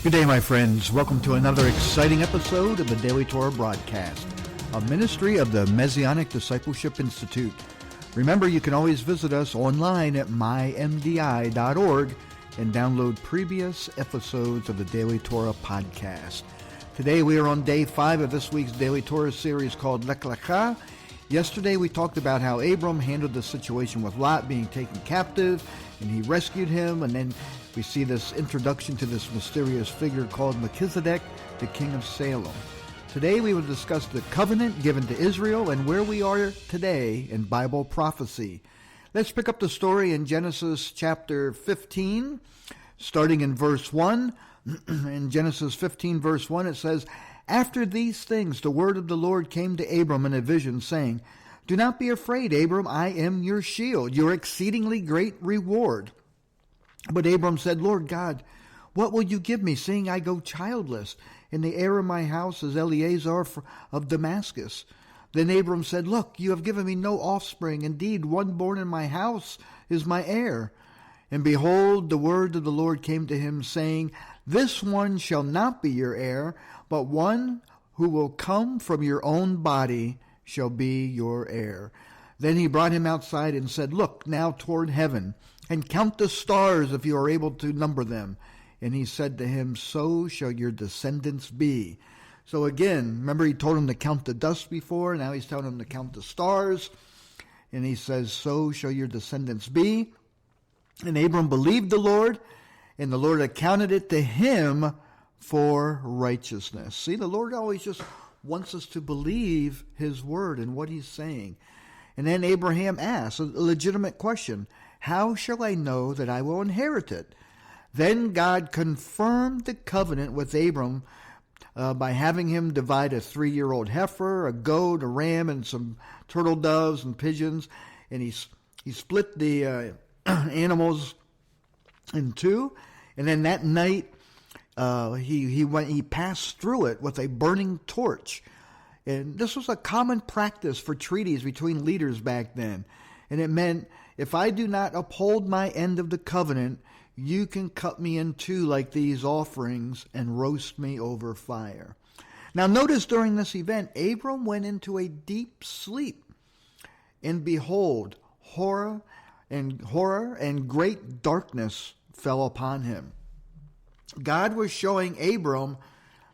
Good day, my friends. Welcome to another exciting episode of the Daily Torah broadcast, a ministry of the Messianic Discipleship Institute. Remember, you can always visit us online at mymdi.org and download previous episodes of the Daily Torah podcast. Today we are on day 5 of this week's Daily Torah Series called Lech Lecha. Yesterday we talked about how Abram handled the situation with Lot being taken captive, and he rescued him, and then we see this introduction to this mysterious figure called Melchizedek, the king of Salem. Today we will discuss the covenant given to Israel and where we are today in Bible prophecy. Let's pick up the story in Genesis chapter 15, starting in verse 1. In Genesis 15, verse 1, it says, "After these things the word of the Lord came to Abram in a vision, saying, 'Do not be afraid, Abram, I am your shield, your exceedingly great reward.' But Abram said, 'Lord God, what will you give me, seeing I go childless, and the heir of my house is Eleazar of Damascus?' Then Abram said, 'Look, you have given me no offspring. Indeed, one born in my house is my heir.' And behold, the word of the Lord came to him, saying, 'This one shall not be your heir, but one who will come from your own body shall be your heir.' Then he brought him outside and said, 'Look now toward heaven, and count the stars if you are able to number them.' And he said to him, 'So shall your descendants be.'" So again, remember he told him to count the dust before, now he's telling him to count the stars. And he says, "So shall your descendants be." And Abram believed the Lord, and the Lord accounted it to him for righteousness. See, the Lord always just wants us to believe his word and what he's saying. And then Abraham asks a legitimate question: "How shall I know that I will inherit it?" Then God confirmed the covenant with Abram by having him divide a 3-year-old heifer, a goat, a ram, and some turtle doves and pigeons. And he split the animals in two. And then that night he passed through it with a burning torch. And this was a common practice for treaties between leaders back then. And it meant, if I do not uphold my end of the covenant, you can cut me in two like these offerings and roast me over fire. Now notice during this event, Abram went into a deep sleep. And behold, horror and great darkness fell upon him. God was showing Abram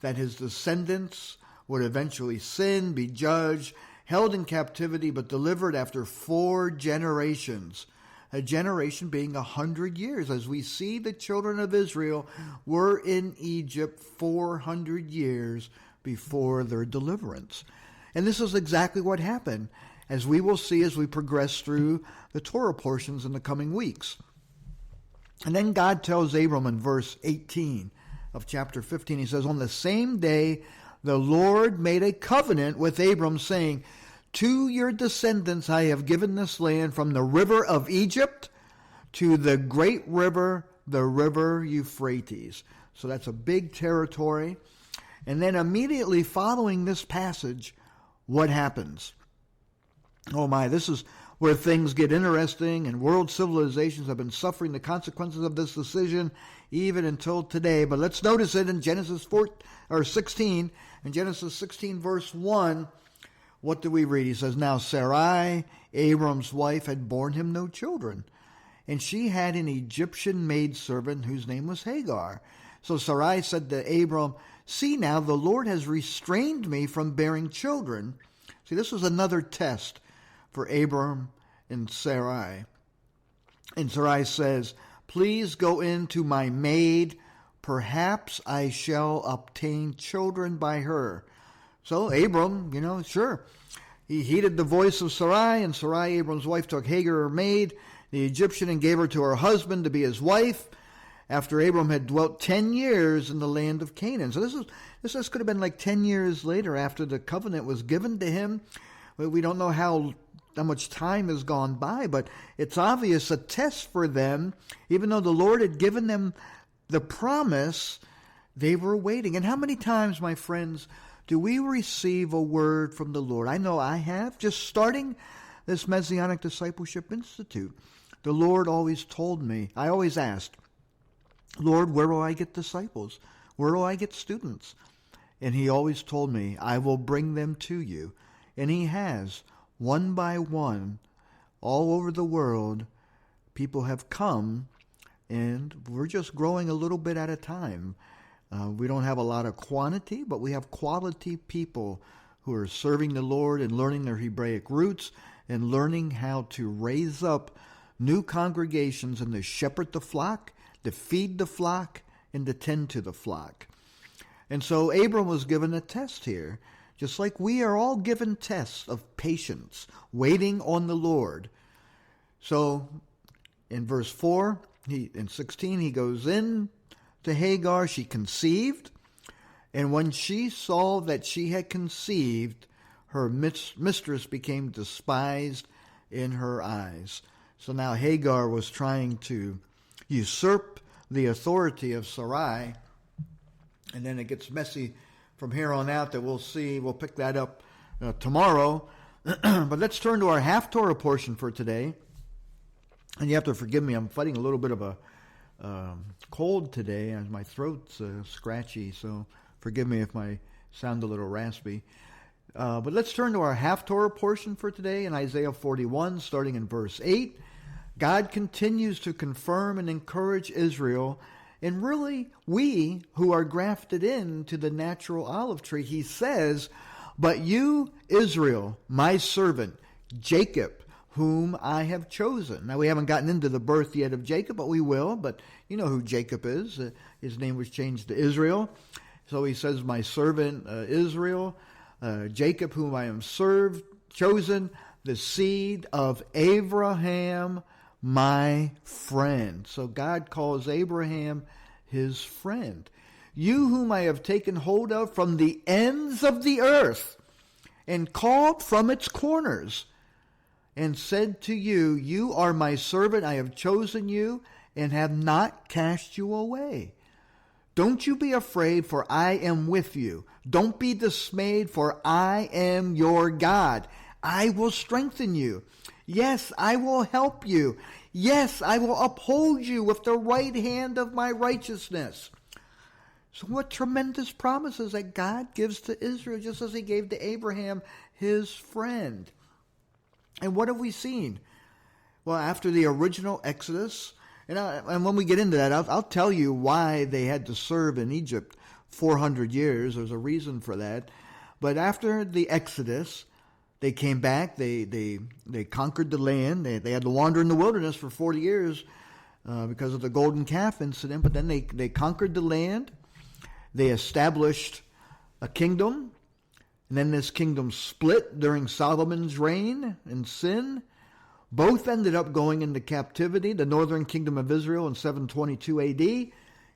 that his descendants would eventually sin, be judged, held in captivity, but delivered after 4 generations. A generation being 100 years. As we see, the children of Israel were in Egypt 400 years before their deliverance. And this is exactly what happened, as we will see as we progress through the Torah portions in the coming weeks. And then God tells Abram in verse 18 of chapter 15, he says, "On the same day the Lord made a covenant with Abram, saying, 'To your descendants I have given this land, from the river of Egypt to the great river, the river Euphrates.'" So that's a big territory. And then immediately following this passage, what happens? Oh my, this is where things get interesting, and world civilizations have been suffering the consequences of this decision even until today. But let's notice it in Genesis 16. In Genesis 16, verse 1, what do we read? He says, "Now Sarai, Abram's wife, had borne him no children, and she had an Egyptian maidservant whose name was Hagar. So Sarai said to Abram, 'See now, the Lord has restrained me from bearing children.'" See, this was another test for Abram and Sarai. And Sarai says, "Please go in to my maid. Perhaps I shall obtain children by her." So Abram, sure. He heeded the voice of Sarai, and Sarai, Abram's wife, took Hagar, her maid, the Egyptian, and gave her to her husband to be his wife, after Abram had dwelt 10 years in the land of Canaan. So this could have been like 10 years later after the covenant was given to him. We don't know how much time has gone by, but it's obvious a test for them. Even though the Lord had given them the promise, they were waiting. And how many times, my friends, do we receive a word from the Lord? I know I have. Just starting this Messianic Discipleship Institute, the Lord always told me, I always asked, "Lord, where will I get disciples? Where do I get students? And he always told me, I will bring them to you. And he has, one by one, all over the world. People have come, and we're just growing a little bit at a time. We don't have a lot of quantity, but we have quality people who are serving the Lord and learning their Hebraic roots and learning how to raise up new congregations and to shepherd the flock, to feed the flock, and to tend to the flock. And so Abram was given a test here, just like we are all given tests of patience, waiting on the Lord. So in verse 4, in 16, he goes in to Hagar. She conceived, and when she saw that she had conceived, her mistress became despised in her eyes. So now Hagar was trying to usurp the authority of Sarai, and then it gets messy from here on out. That we'll see. We'll pick that up tomorrow. But let's turn to our half-Torah portion for today. And you have to forgive me, I'm fighting a little bit of a cold today, and my throat's scratchy, so forgive me if I sound a little raspy. But let's turn to our half-Torah portion for today in Isaiah 41, starting in verse 8. God continues to confirm and encourage Israel, and really we who are grafted into the natural olive tree. He says, but you, Israel, my servant, Jacob, whom I have chosen. Now, we haven't gotten into the birth yet of Jacob, but we will. But you know who Jacob is. His name was changed to Israel. So he says, my servant Israel, Jacob, whom I am chosen, the seed of Abraham, my friend. So God calls Abraham his friend. You whom I have taken hold of from the ends of the earth and called from its corners, and said to you, you are my servant, I have chosen you, and have not cast you away. Don't you be afraid, for I am with you. Don't be dismayed, for I am your God. I will strengthen you. Yes, I will help you. Yes, I will uphold you with the right hand of my righteousness. So what tremendous promises that God gives to Israel, just as he gave to Abraham, his friend. And what have we seen? Well, after the original Exodus, and when we get into that, I'll tell you why they had to serve in Egypt 400 years. There's a reason for that. But after the Exodus, they came back. They conquered the land. They had to wander in the wilderness for 40 years because of the golden calf incident. But then they conquered the land. They established a kingdom. And then this kingdom split during Solomon's reign in sin. Both ended up going into captivity. The northern kingdom of Israel in 722 AD.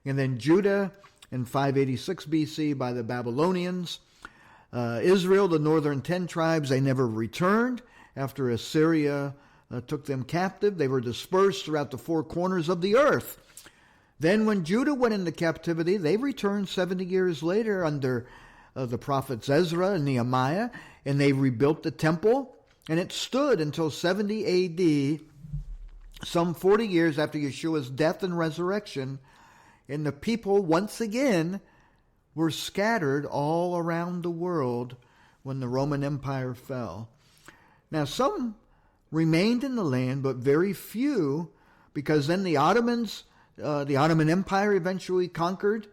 And then Judah in 586 BC by the Babylonians. Israel, the northern 10 tribes, they never returned. After Assyria took them captive, they were dispersed throughout the four corners of the earth. Then when Judah went into captivity, they returned 70 years later under the prophets Ezra and Nehemiah, and they rebuilt the temple, and it stood until 70 AD, some 40 years after Yeshua's death and resurrection, and the people once again were scattered all around the world when the Roman Empire fell. Now, some remained in the land, but very few, because then the Ottoman Empire eventually conquered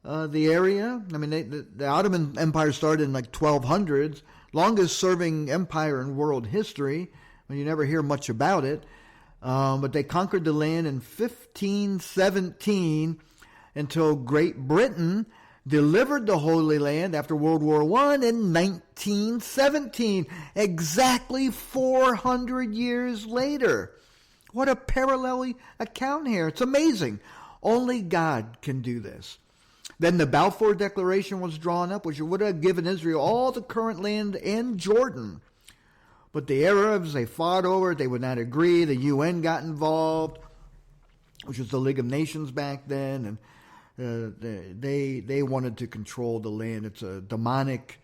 the area. I mean, the Ottoman Empire started in like 1200s, longest serving empire in world history. Well, you never hear much about it. But they conquered the land in 1517 until Great Britain delivered the Holy Land after World War I in 1917, exactly 400 years later. What a parallel account here. It's amazing. Only God can do this. Then the Balfour Declaration was drawn up, which would have given Israel all the current land and Jordan. But the Arabs, they fought over it. They would not agree. The UN got involved, which was the League of Nations back then, and they wanted to control the land. It's a demonic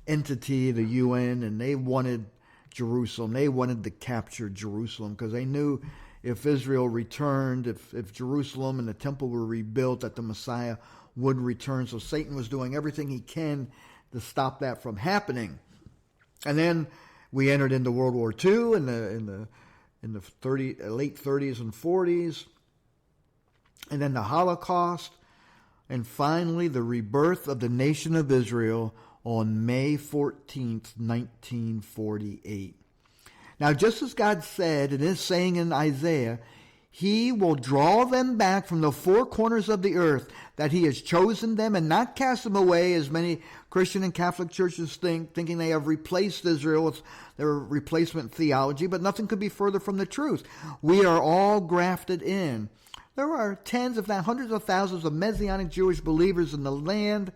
entity, the UN, and they wanted Jerusalem. They wanted to capture Jerusalem because they knew if Israel returned, if Jerusalem and the temple were rebuilt, that the Messiah would return. So Satan was doing everything he can to stop that from happening. And then we entered into World War II in the late 30s and 40s, and then the Holocaust, and finally the rebirth of the nation of Israel on May 14th, 1948. Now, just as God said, it is saying in Isaiah, he will draw them back from the four corners of the earth, that he has chosen them and not cast them away, as many Christian and Catholic churches thinking they have replaced Israel with their replacement theology, but nothing could be further from the truth. We are all grafted in. There are tens, if not hundreds of thousands of Messianic Jewish believers in the land,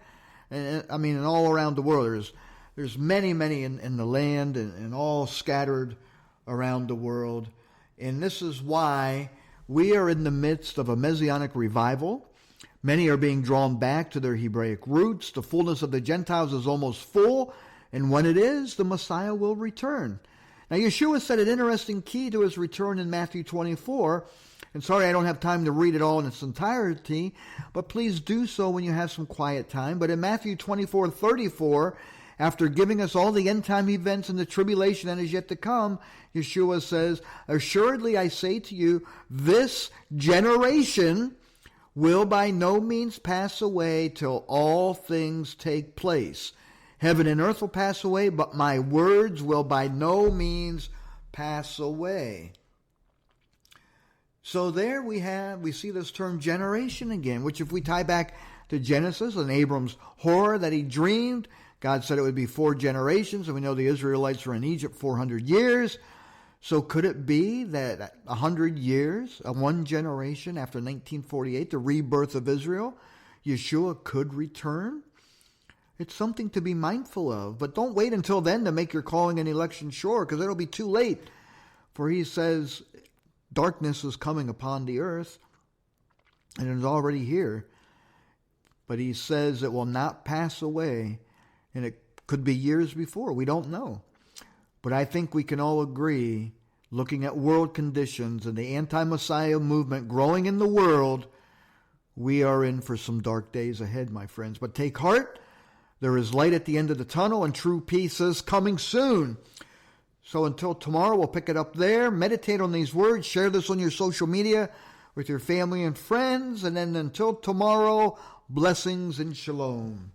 and all around the world. There's many in the land and all scattered around the world. And this is why we are in the midst of a Messianic revival. Many are being drawn back to their Hebraic roots. The fullness of the Gentiles is almost full, and when it is, the Messiah will return. Now, Yeshua said an interesting key to his return in Matthew 24. And sorry, I don't have time to read it all in its entirety, but please do so when you have some quiet time. But in Matthew 24:34, after giving us all the end-time events and the tribulation that is yet to come, Yeshua says, "Assuredly I say to you, this generation will by no means pass away till all things take place. Heaven and earth will pass away, but my words will by no means pass away." So there we see this term generation again, which if we tie back to Genesis and Abram's horror that he dreamed, God said it would be 4 generations, and we know the Israelites were in Egypt 400 years. So could it be that 100 years, one generation after 1948, the rebirth of Israel, Yeshua could return? It's something to be mindful of, but don't wait until then to make your calling and election sure, because it'll be too late. For he says darkness is coming upon the earth, and it is already here. But he says it will not pass away, and it could be years before. We don't know. But I think we can all agree, looking at world conditions and the anti-Messiah movement growing in the world, we are in for some dark days ahead, my friends. But take heart, there is light at the end of the tunnel, and true peace is coming soon. So until tomorrow, we'll pick it up there. Meditate on these words. Share this on your social media with your family and friends. And then until tomorrow, blessings and shalom.